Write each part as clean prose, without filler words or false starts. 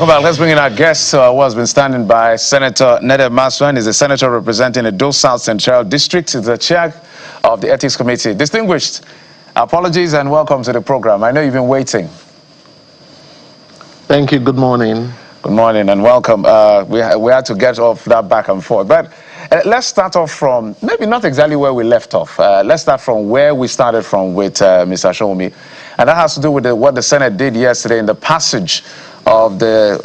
Welcome back. Let's bring in our guest who has been standing by. Senator Imaseun is a senator representing the Edo South Central District. He's the chair of the Ethics Committee. Distinguished, apologies and welcome to the program. I know you've been waiting. Thank you. Good morning. Good morning and welcome. We had to get off that back and forth. But let's start off from, maybe not exactly where we left off. Let's start from where we started from with Mr. Shomi. And that has to do with what the Senate did yesterday in the passage of the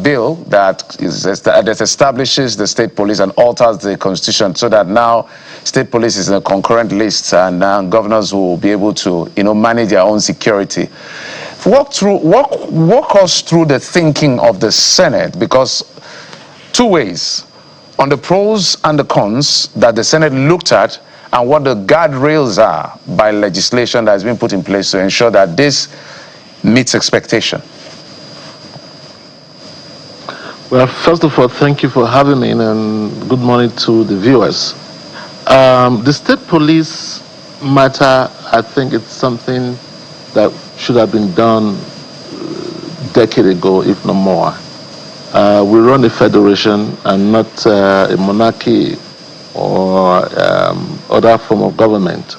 bill that establishes the state police and alters the constitution so that now state police is in a concurrent list and now governors will be able to, manage their own security. Walk us through the thinking of the Senate, because two ways, on the pros and the cons that the Senate looked at and what the guardrails are by legislation that has been put in place to ensure that this meets expectation. Well, first of all, thank you for having me and good morning to the viewers. The state police matter, I think it's something that should have been done a decade ago, if not more. We run a federation and not a monarchy or other form of government.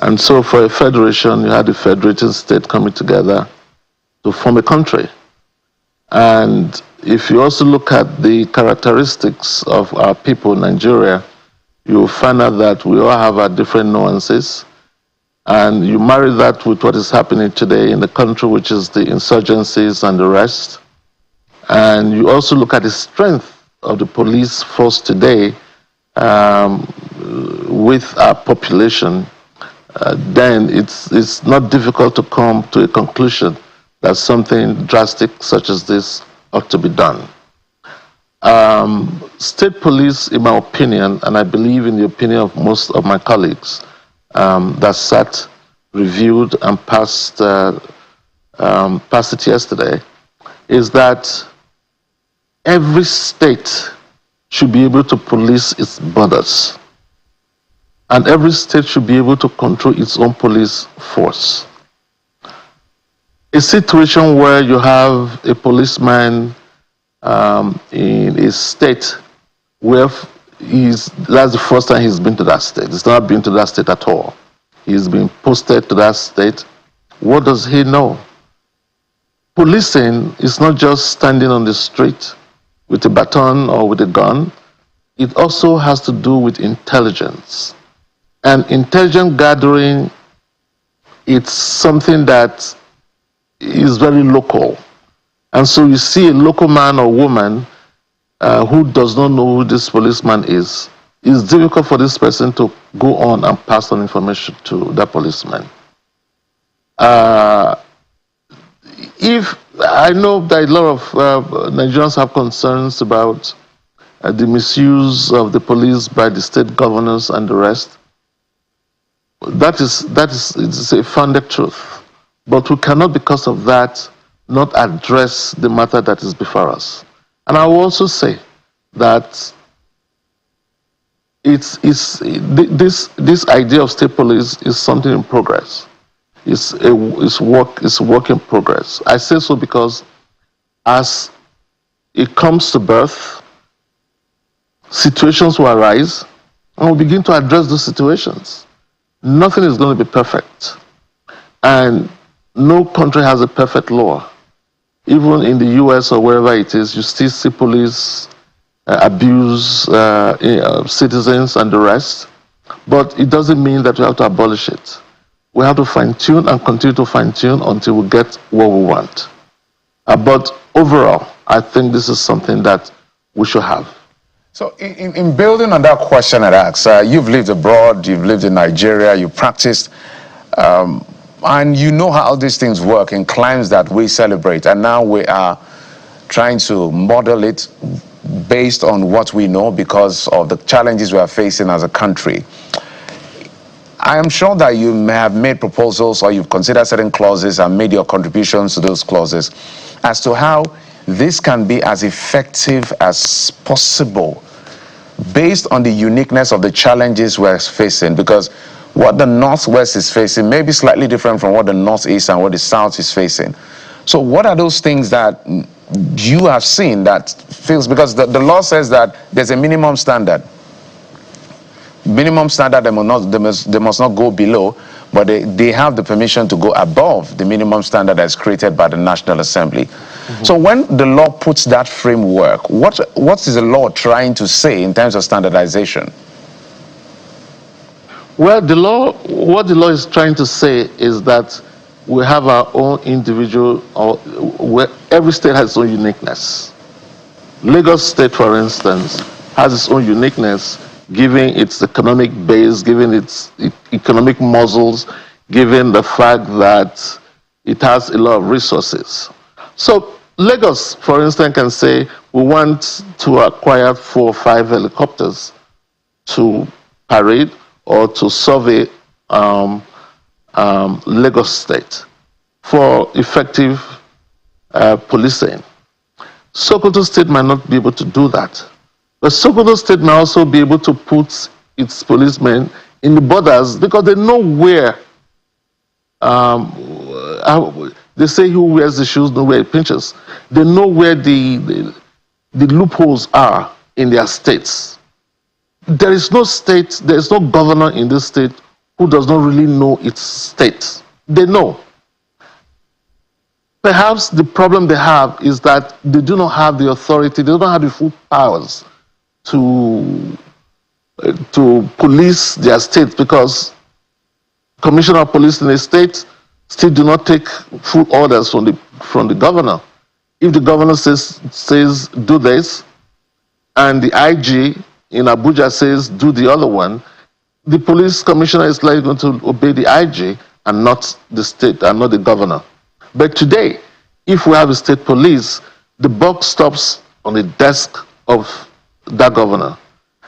And so for a federation, you had the federated state coming together to form a country. And if you also look at the characteristics of our people in Nigeria, you will find out that we all have our different nuances. And you marry that with what is happening today in the country, which is the insurgencies and the rest. And you also look at the strength of the police force today with our population, then it's not difficult to come to a conclusion that something drastic such as this ought to be done. State police, in my opinion, and I believe in the opinion of most of my colleagues, that sat, reviewed, and passed it yesterday, is that every state should be able to police its borders. And every state should be able to control its own police force. A situation where you have a policeman in a state where that's the first time he's been to that state. He's not been to that state at all. He's been posted to that state. What does he know? Policing is not just standing on the street with a baton or with a gun. It also has to do with intelligence. And intelligence gathering, it's something that is very local. And so you see a local man or woman who does not know who this policeman is, it's difficult for this person to go on and pass on information to that policeman. If I know that a lot of Nigerians have concerns about the misuse of the police by the state governors and the rest, that is it's a founded truth. But we cannot, because of that, not address the matter that is before us. And I will also say that this idea of state police is something in progress. It's work in progress. I say so because as it comes to birth, situations will arise, and we'll begin to address those situations. Nothing is going to be perfect. And no country has a perfect law. Even in the US or wherever it is, you still see police abuse citizens and the rest. But it doesn't mean that we have to abolish it. We have to fine-tune and continue to fine-tune until we get what we want. But overall, I think this is something that we should have. So in building on that question I asked, you've lived abroad, you've lived in Nigeria, you've practiced, and you know how these things work in climes that we celebrate. And now we are trying to model it based on what we know because of the challenges we are facing as a country. I am sure that you may have made proposals or you've considered certain clauses and made your contributions to those clauses as to how this can be as effective as possible based on the uniqueness of the challenges we're facing, because what the Northwest is facing may be slightly different from what the Northeast and what the South is facing. So what are those things that you have seen that feels, because the law says that there's a minimum standard. Minimum standard they must not go below, but they have the permission to go above the minimum standard that's created by the National Assembly. So when the law puts that framework, what is the law trying to say in terms of standardization? Well, what the law is trying to say is that we have our own individual, or where every state has its own uniqueness. Lagos State, for instance, has its own uniqueness, given its economic base, given its economic muscles, given the fact that it has a lot of resources. So Lagos, for instance, can say, we want to acquire 4 or 5 helicopters to parade or to survey Lagos State for effective policing. Sokoto State might not be able to do that. But Sokoto State may also be able to put its policemen in the borders because they know where, they say who wears the shoes, know where it pinches. They know where the loopholes are in their states. There is no state, there is no governor in this state who does not really know its state. They know. Perhaps the problem they have is that they do not have the authority, they don't have the full powers to police their state, because commissioner of police in a state still do not take full orders from the governor. If the governor says do this, and the IG in Abuja says do the other one, the police commissioner is likely going to obey the IG and not the state and not the governor. But today, if we have a state police, the buck stops on the desk of that governor.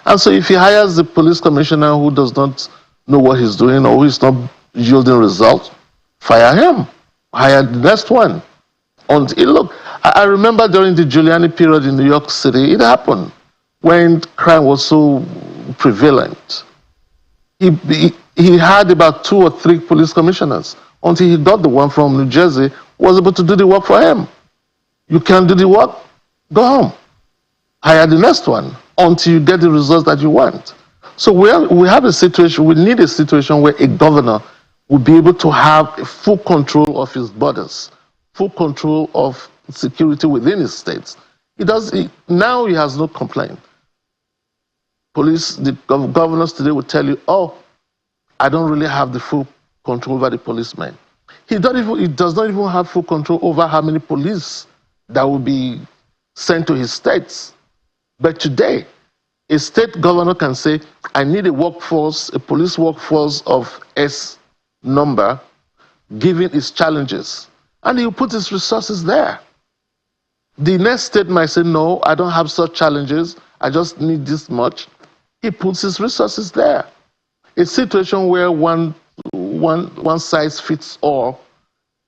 And so if he hires the police commissioner who does not know what he's doing or who is not yielding results, fire him, hire the next one. Look, I remember during the Giuliani period in New York City, it happened when crime was so prevalent. He had about 2 or 3 police commissioners until he got the one from New Jersey who was able to do the work for him. You can't do the work, go home. Hire the next one until you get the results that you want. So we have a situation, we need a situation where a governor will be able to have full control of his borders, full control of security within his states. Now he has no complaint. The governors today will tell you, oh, I don't really have the full control over the policemen. He does not even have full control over how many police that will be sent to his states. But today, a state governor can say, I need a police workforce of S number, given its challenges. And he'll put his resources there. The next state might say, no, I don't have such challenges, I just need this much. He puts his resources there. A situation where one size fits all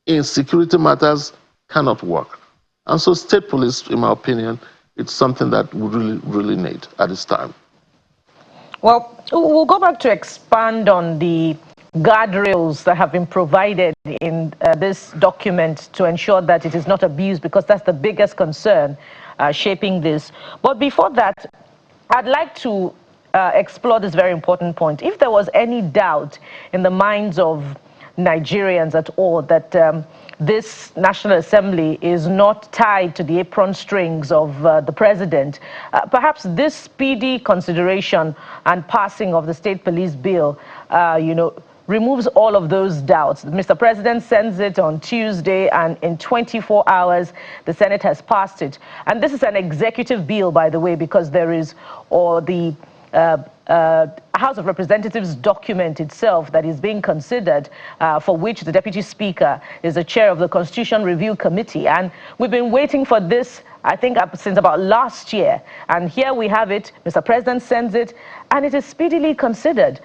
in security matters cannot work. And so state police, in my opinion, it's something that we really need at this time. Well, we'll go back to expand on the guardrails that have been provided in this document to ensure that it is not abused, because that's the biggest concern shaping this. But before that, I'd like to explore this very important point. If there was any doubt in the minds of Nigerians at all that this National Assembly is not tied to the apron strings of the president, perhaps this speedy consideration and passing of the State Police Bill, removes all of those doubts. Mr. President sends it on Tuesday, and in 24 hours, the Senate has passed it. And this is an executive bill, by the way, because there is, the House of Representatives document itself that is being considered, for which the Deputy Speaker is the chair of the Constitution Review Committee. And we've been waiting for this, I think, since about last year. And here we have it. Mr. President sends it, and it is speedily considered.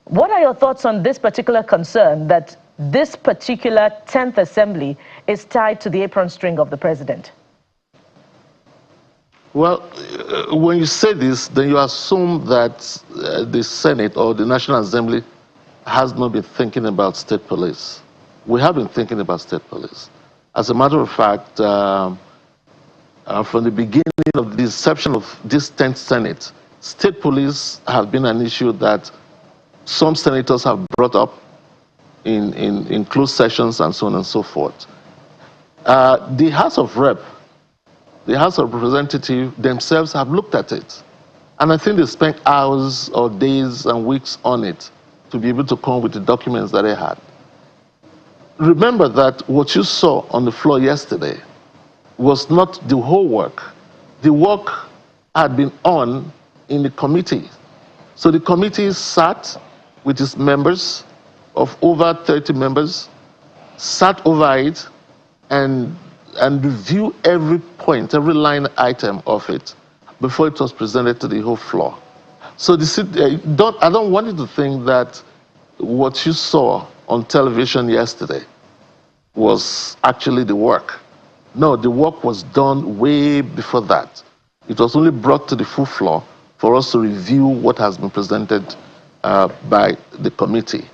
What are your thoughts on this particular concern that this particular 10th Assembly is tied to the apron string of the president? Well, when you say this, then you assume that the Senate or the National Assembly has not been thinking about state police. We have been thinking about state police. As a matter of fact, from the beginning of the inception of this 10th Senate, state police have been an issue that some senators have brought up in closed sessions and so on and so forth. The House of Representatives themselves have looked at it. And I think they spent hours or days and weeks on it to be able to come up with the documents that they had. Remember that what you saw on the floor yesterday was not the whole work. The work had been on in the committee. So the committee sat with its members of over 30 members, sat over it and review every point, every line item of it before it was presented to the whole floor. So I don't want you to think that what you saw on television yesterday was actually the work. No, the work was done way before that. It was only brought to the full floor for us to review what has been presented by the committee.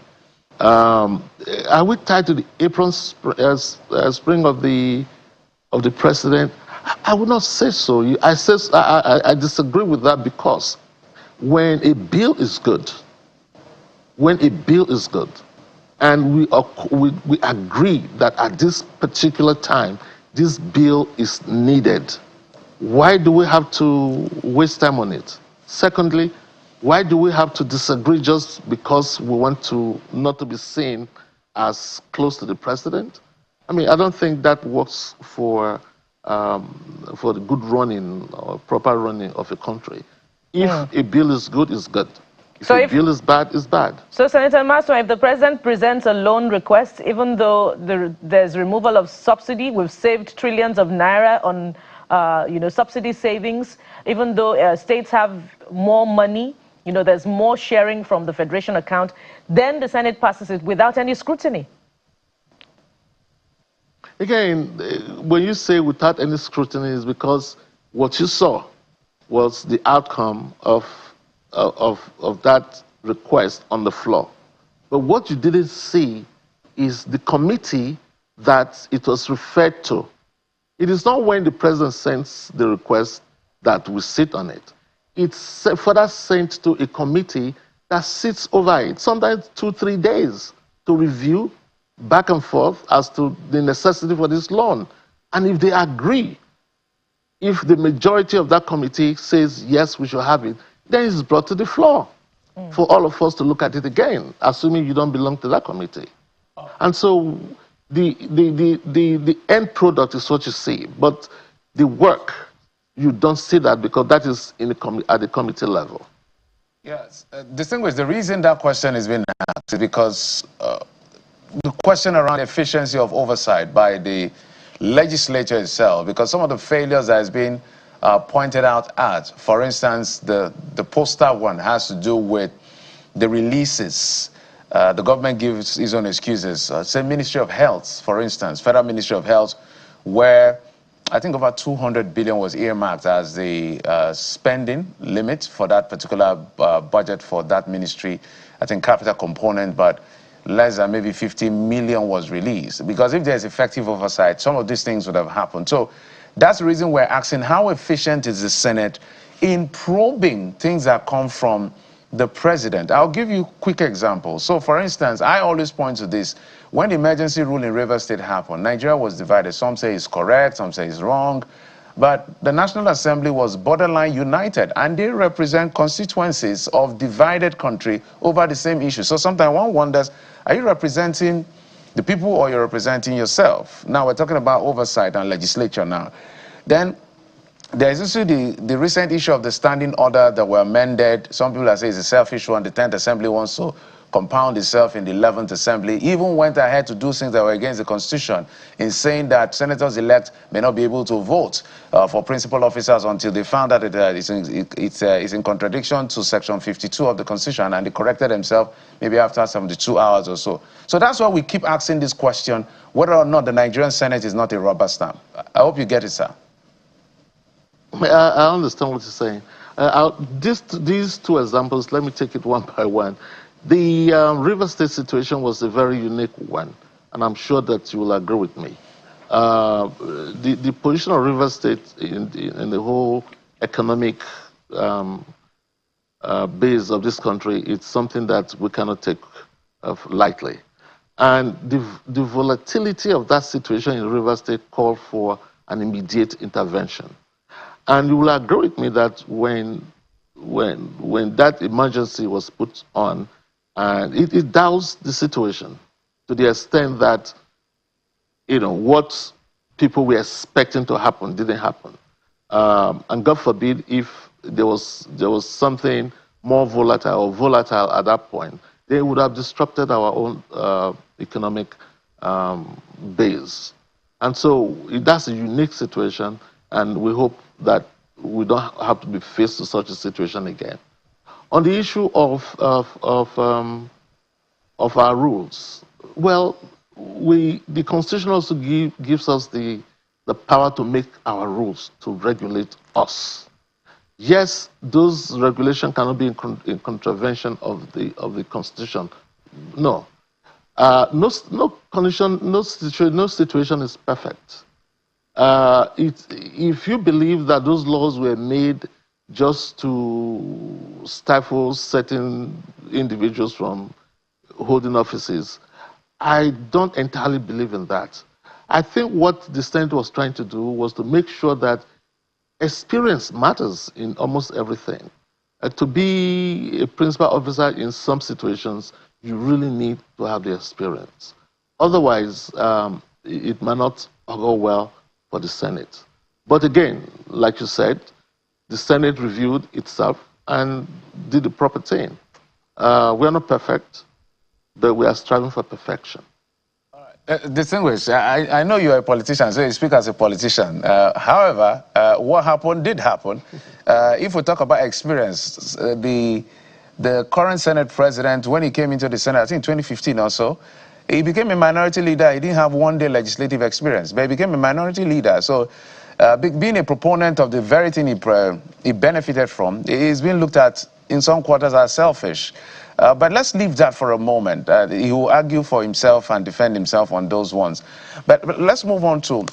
Are we tied to the apron spring of the president? I would not say so. I disagree with that, because when a bill is good, and we agree that at this particular time this bill is needed, why do we have to waste time on it? Secondly, why do we have to disagree just because we want to not to be seen as close to the president? I mean, I don't think that works for the good running or proper running of a country. If a bill is good, it's good. If a bill is bad, it's bad. So, Senator Imaseun, if the president presents a loan request, even though there's removal of subsidy, we've saved trillions of naira on subsidy savings, even though states have more money, there's more sharing from the federation account, then the Senate passes it without any scrutiny. Again, when you say without any scrutiny, is because what you saw was the outcome of that request on the floor. But what you didn't see is the committee that it was referred to. It is not when the president sends the request that we sit on it. It's further sent to a committee that sits over it, sometimes 2-3 days, to review back and forth as to the necessity for this loan. And if they agree, if the majority of that committee says, yes, we should have it, then it's brought to the floor for all of us to look at it again, assuming you don't belong to that committee. And so the end product is what you see, but the work, you don't see that, because that is at the committee level. Yes, distinguished, the reason that question is being asked is because the question around efficiency of oversight by the legislature itself, because some of the failures that has been pointed out at, for instance, the poster one has to do with the releases. The government gives its own excuses. Say Ministry of Health, for instance, Federal Ministry of Health, where I think over 200 billion was earmarked as the spending limit for that particular budget for that ministry. I think capital component, but less than maybe 50 million was released. Because if there's effective oversight, some of these things would have happened. So that's the reason we're asking, how efficient is the Senate in probing things that come from the president? I'll give you quick examples. So for instance, I always point to this. When the emergency rule in Rivers State happened, Nigeria was divided. Some say it's correct, some say it's wrong. But the National Assembly was borderline united, and they represent constituencies of divided country over the same issue. So sometimes one wonders, are you representing the people or you're representing yourself? Now we're talking about oversight and legislature now. Then there's also the recent issue of the standing order that were amended. Some people are saying it's a selfish one. The 10th Assembly wants to compound itself in the 11th Assembly, even went ahead to do things that were against the Constitution in saying that senators-elect may not be able to vote for principal officers until they found that it's in contradiction to Section 52 of the Constitution, and they corrected themselves maybe after 72 hours or so. So that's why we keep asking this question, whether or not the Nigerian Senate is not a rubber stamp. I hope you get it, sir. I understand what you're saying. These two examples, let me take it one by one. The River State situation was a very unique one, and I'm sure that you will agree with me. The position of Rivers State in the whole economic base of this country, it's something that we cannot take lightly. And the volatility of that situation in Rivers State called for an immediate intervention. And you will agree with me that when that emergency was put on, and it doused the situation to the extent that, you know, what people were expecting to happen didn't happen. And God forbid if there was something more volatile or volatile at that point, they would have disrupted our own economic base. And so that's a unique situation, and we hope that we don't have to be faced with such a situation again. On the issue of our rules, well, the Constitution also gives us the power to make our rules, to regulate us. Yes, those regulations cannot be in contravention of the Constitution. No. No condition, no situation is perfect. If you believe that those laws were made just to stifle certain individuals from holding offices, I don't entirely believe in that. I think what the Senate was trying to do was to make sure that experience matters in almost everything. To be a principal officer in some situations, you really need to have the experience. Otherwise, it might not go well for the Senate. But again, like you said, the Senate reviewed itself and did the proper thing. We're not perfect, but we are striving for perfection. Distinguished, I know you're a politician, so you speak as a politician. However, what happened did happen. If we talk about experience, the current Senate president, when he came into the Senate, I think 2015 or so, he became a minority leader. He didn't have one-day legislative experience, but he became a minority leader. So being a proponent of the very thing he benefited from, he's been looked at in some quarters as selfish. But let's leave that for a moment. He will argue for himself and defend himself on those ones. But let's move on to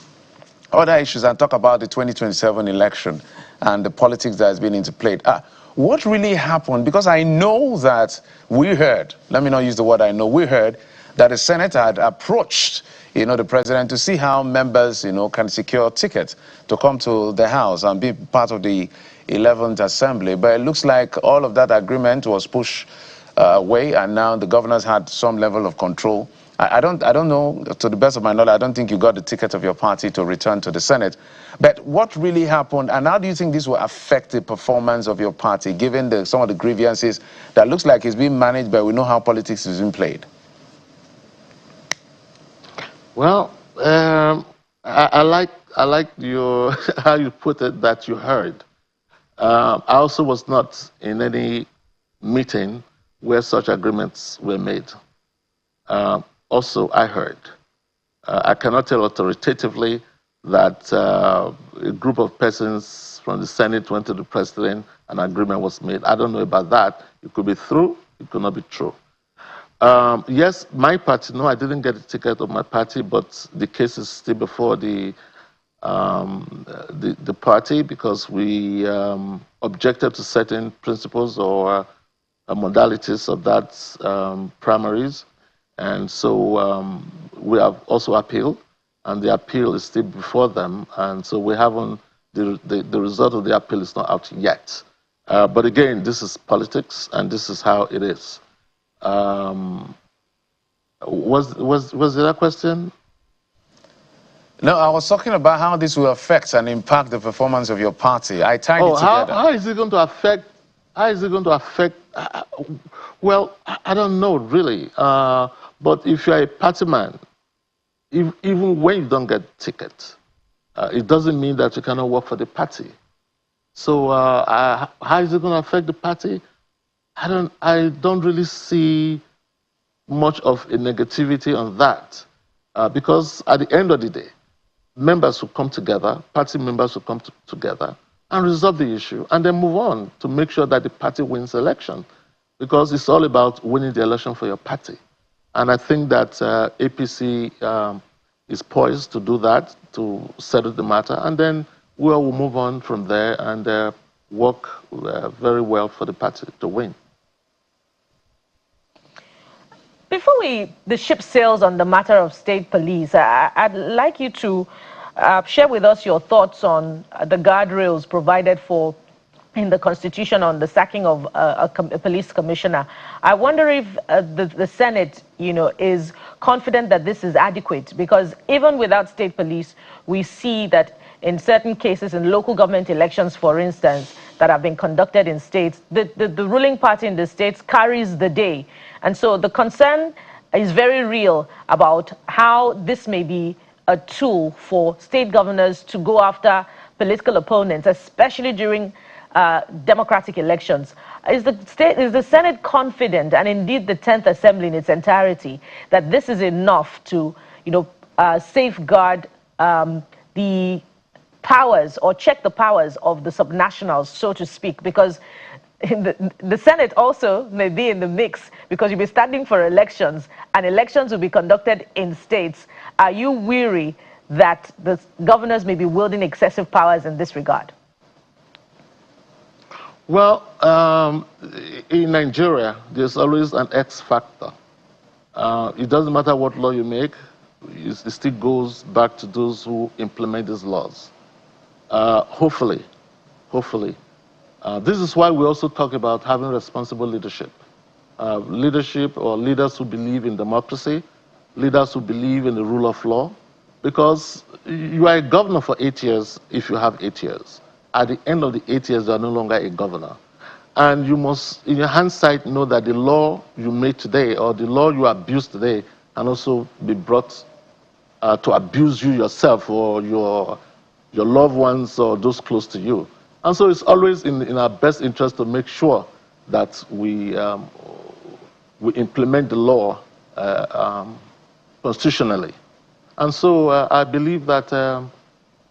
other issues and talk about the 2027 election and the politics that has been interplayed. What really happened? Because I know that we heard, let me not use the word I know, we heard that the Senate had approached, you know, the president to see how members, you know, can secure tickets to come to the House and be part of the 11th Assembly. But it looks like all of that agreement was pushed away, and now the governors had some level of control. I don't know, to the best of my knowledge, I don't think you got the ticket of your party to return to the Senate. But what really happened, and how do you think this will affect the performance of your party, given some of the grievances that looks like it's being managed, but we know how politics is being played? Well, I like your how you put it, that you heard. I also was not in any meeting where such agreements were made. Also, I heard. I cannot tell authoritatively that a group of persons from the Senate went to the president and an agreement was made. I don't know about that. It could be true, it could not be true. Yes, my party, no, I didn't get the ticket of my party, but the case is still before the party because we objected to certain principles or modalities of that primaries. And so we have also appealed, and the appeal is still before them. And so we haven't, the result of the appeal is not out yet. But again, this is politics, and this is how it is. Was there a question? No, I was talking about how this will affect and impact the performance of your party. I tied it together. How is it going to affect? How is it going to affect? Well, I don't know really. But if you're a party man, even when you don't get a ticket, it doesn't mean that you cannot work for the party. So how is it going to affect the party? I don't really see much of a negativity on that, because at the end of the day, members will come together, party members will come together and resolve the issue, and then move on to make sure that the party wins the election, because it's all about winning the election for your party. And I think that APC is poised to do that, to settle the matter, and then we will move on from there and work very well for the party to win. Before the ship sails on the matter of state police, I'd like you to share with us your thoughts on the guardrails provided for in the Constitution on the sacking of a police commissioner. I wonder if the Senate, is confident that this is adequate, because even without state police, we see that in certain cases, in local government elections, for instance, that have been conducted in states, the ruling party in the states carries the day. And so the concern is very real about how this may be a tool for state governors to go after political opponents, especially during democratic elections. Is the Senate confident, and indeed the 10th Assembly in its entirety, that this is enough to, safeguard the powers or check the powers of the subnationals, so to speak? Because the Senate also may be in the mix, because you'll be standing for elections, and elections will be conducted in states. Are you weary that the governors may be wielding excessive powers in this regard? Well, in Nigeria, there's always an X factor. It doesn't matter what law you make, it still goes back to those who implement these laws. Hopefully, this is why we also talk about having responsible leadership. Leadership, or leaders who believe in democracy, leaders who believe in the rule of law, because you are a governor for 8 years if you have 8 years. At the end of the 8 years, you are no longer a governor. And you must, in your hindsight, know that the law you made today, or the law you abuse today, can also be brought to abuse you yourself, or your loved ones, or those close to you. And so it's always in our best interest to make sure that we implement the law constitutionally. And so I believe that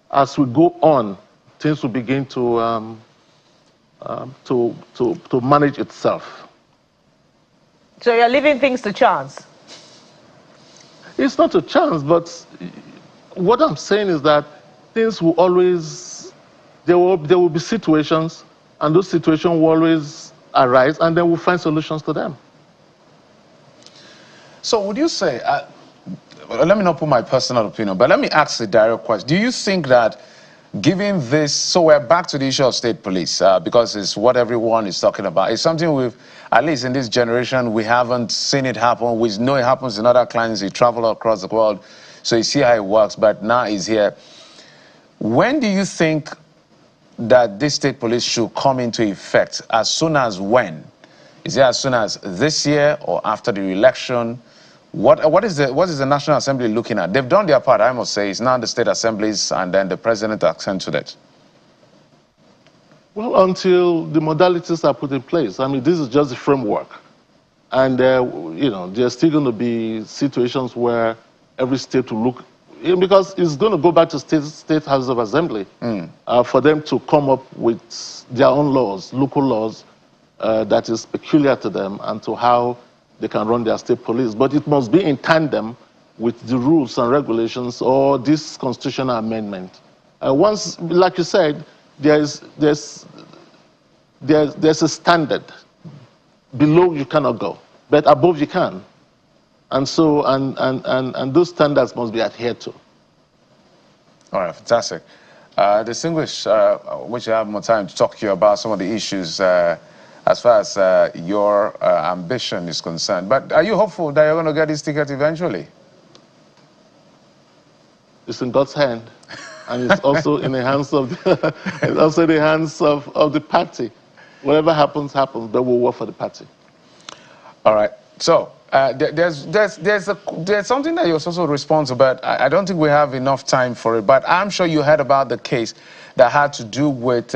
as we go on, things will begin to manage itself. So you're leaving things to chance? It's not a chance, but what I'm saying is that things will always, there will be situations, and those situations will always arise, and then we'll find solutions to them. So would you say, let me not put my personal opinion, but let me ask the direct question. Do you think that given this, so we're back to the issue of state police, because it's what everyone is talking about. It's something we've, at least in this generation, we haven't seen it happen. We know it happens in other clients. You travel across the world, so you see how it works, but now it's here. When do you think that this state police should come into effect? As soon as when? Is it as soon as this year or after the election? What is the National Assembly looking at? They've done their part, I must say. It's now the state assemblies, and then the president accentuated it. Well, until the modalities are put in place. I mean, this is just the framework. And, there's still going to be situations where every state will look, because it's going to go back to state houses of assembly for them to come up with their own laws, local laws, that is peculiar to them, and to how they can run their state police. But it must be in tandem with the rules and regulations or this constitutional amendment. Once, like you said, there's a standard. Below you cannot go, but above you can. And so, and those standards must be adhered to. All right, fantastic. Distinguished, wish I have more time to talk to you about some of the issues as far as your ambition is concerned. But are you hopeful that you're going to get this ticket eventually? It's in God's hand, and it's also in the hands of it's also in the hands of the party. Whatever happens, happens, but we'll work for the party. All right. So there's something that you're also responsible, but I don't think we have enough time for it. But I'm sure you heard about the case that had to do with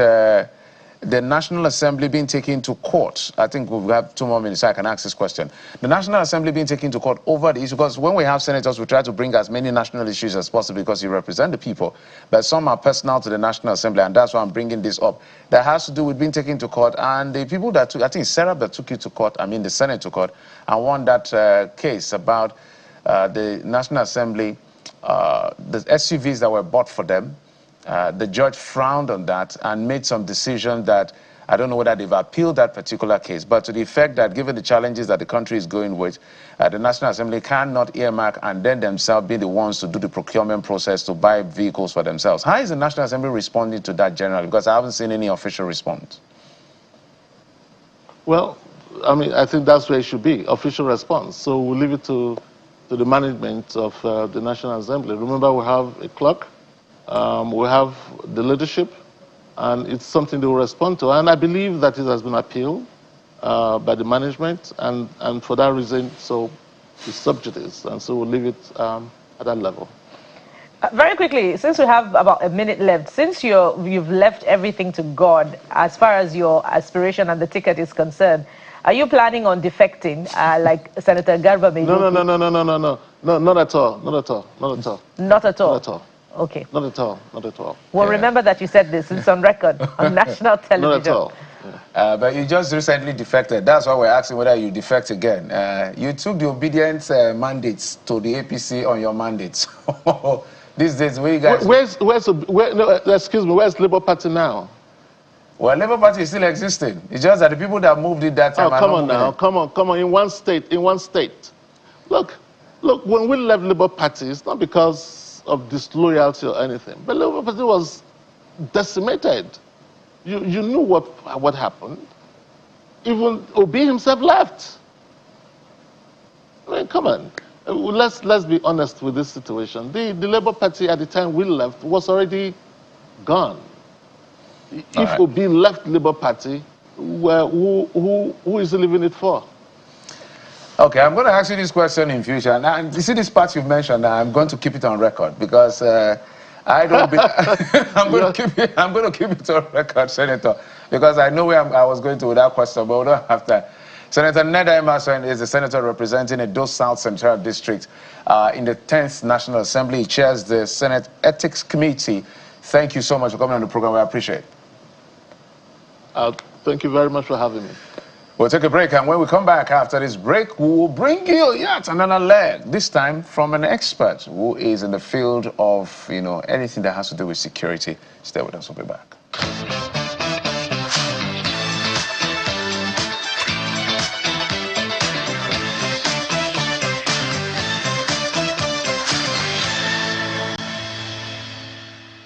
the National Assembly being taken to court. I think we have 2 more minutes so I can ask this question. The National Assembly being taken to court over the issue, because when we have senators, we try to bring as many national issues as possible because you represent the people. But some are personal to the National Assembly, and that's why I'm bringing this up. That has to do with being taken to court, and the people that took, I think Sarah that took you to court, I mean the Senate to court, and won that case about the National Assembly the SUVs that were bought for them. The judge frowned on that and made some decision that I don't know whether they've appealed that particular case, but to the effect that given the challenges that the country is going with, the National Assembly cannot earmark and then themselves be the ones to do the procurement process to buy vehicles for themselves. How is the National Assembly responding to that generally? Because I haven't seen any official response. Well, I mean, I think that's where it should be, official response. So we'll leave it to the management of the National Assembly. Remember, we have a clock, we have the leadership, and it's something they will respond to. And I believe that it has been appealed by the management, and for that reason, so it's subjudice, and so we'll leave it at that level. Very quickly, since we have about a minute left, since you've left everything to God as far as your aspiration and the ticket is concerned, are you planning on defecting like Senator Garba made? No, not at all, not at all, not at all. Not at all? Not at all. Okay. Not at all, not at all. Well, remember that you said this. It's on record on national television. Not at all. But you just recently defected. That's why we're asking whether you defect again. You took the obedience mandates to the APC on your mandates. These days, where you guys... Excuse me, where's Labour Party now? Well, Labour Party is still existing. It's just that the people that moved it that time... Oh, come on now, come on, in one state. Look, when we left Labour Party, it's not because of disloyalty or anything, but Labour Party was decimated. You knew what happened. Even Obi himself left. I mean, come on. Let's be honest with this situation. The Labour Party at the time we left was already gone. If Obi left Labour Party, well, who is he leaving it for? Okay, I'm going to ask you this question in future. Now, you see this part you've mentioned, I'm going to keep it on record because I don't be, I'm going to keep it on record, Senator, because I know where I was going to with that question, but we don't have time. Senator Neda Imaseun is the senator representing Edo South Central District in the 10th National Assembly. He chairs the Senate Ethics Committee. Thank you so much for coming on the program. We appreciate it. Thank you very much for having me. We'll take a break, and when we come back after this break, we will bring you yet another leg, this time from an expert who is in the field of, anything that has to do with security. Stay with us, we'll be back.